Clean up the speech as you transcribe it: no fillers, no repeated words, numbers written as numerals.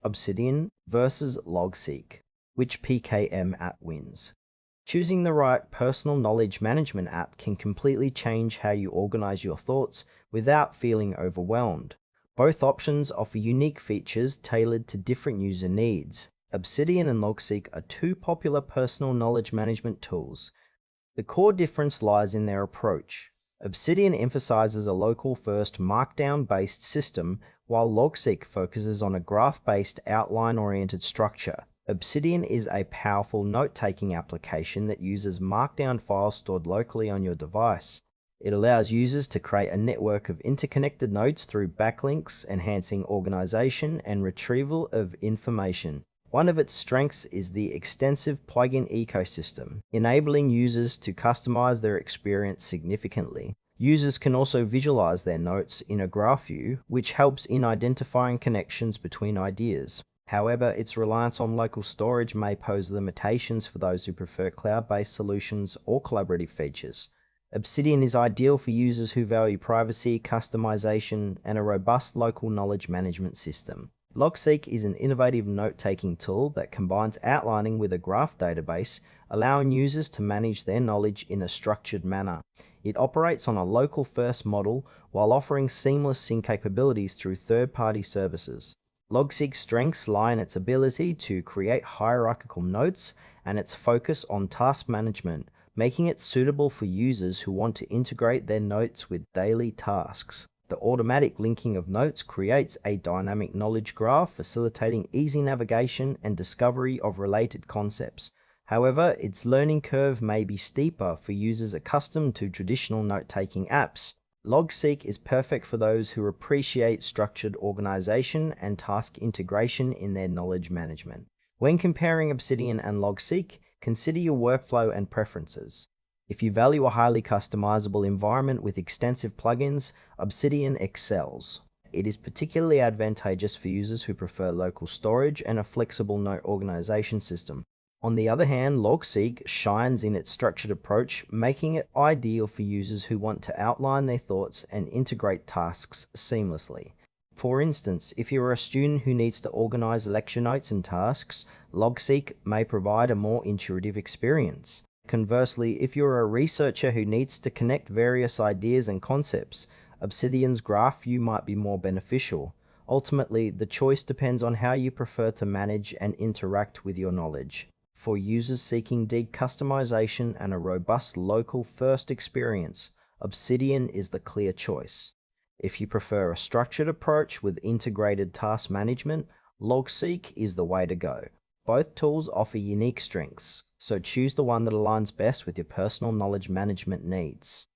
Obsidian versus Logseq. Which PKM app wins? Choosing the right personal knowledge management app can completely change how you organize your thoughts without feeling overwhelmed. Both options offer unique features tailored to different user needs. Obsidian and Logseq are two popular personal knowledge management tools. The core difference lies in their approach. Obsidian emphasizes a local-first markdown-based system, while Logseq focuses on a graph-based outline-oriented structure. Obsidian is a powerful note-taking application that uses markdown files stored locally on your device. It allows users to create a network of interconnected nodes through backlinks, enhancing organization and retrieval of information. One of its strengths is the extensive plugin ecosystem, enabling users to customize their experience significantly. Users can also visualize their notes in a graph view, which helps in identifying connections between ideas. However, its reliance on local storage may pose limitations for those who prefer cloud-based solutions or collaborative features. Obsidian is ideal for users who value privacy, customization, and a robust local knowledge management system. Logseq is an innovative note-taking tool that combines outlining with a graph database, allowing users to manage their knowledge in a structured manner. It operates on a local-first model while offering seamless sync capabilities through third-party services. Logseq's strengths lie in its ability to create hierarchical notes and its focus on task management, making it suitable for users who want to integrate their notes with daily tasks. The automatic linking of notes creates a dynamic knowledge graph, facilitating easy navigation and discovery of related concepts. However, its learning curve may be steeper for users accustomed to traditional note-taking apps. Logseq is perfect for those who appreciate structured organization and task integration in their knowledge management. When comparing Obsidian and Logseq, consider your workflow and preferences. If you value a highly customizable environment with extensive plugins, Obsidian excels. It is particularly advantageous for users who prefer local storage and a flexible note organization system. On the other hand, Logseq shines in its structured approach, making it ideal for users who want to outline their thoughts and integrate tasks seamlessly. For instance, if you're a student who needs to organize lecture notes and tasks, Logseq may provide a more intuitive experience. Conversely, if you're a researcher who needs to connect various ideas and concepts, Obsidian's graph view might be more beneficial. Ultimately, the choice depends on how you prefer to manage and interact with your knowledge. For users seeking deep customization and a robust local-first experience, Obsidian is the clear choice. If you prefer a structured approach with integrated task management, Logseq is the way to go. Both tools offer unique strengths, so choose the one that aligns best with your personal knowledge management needs.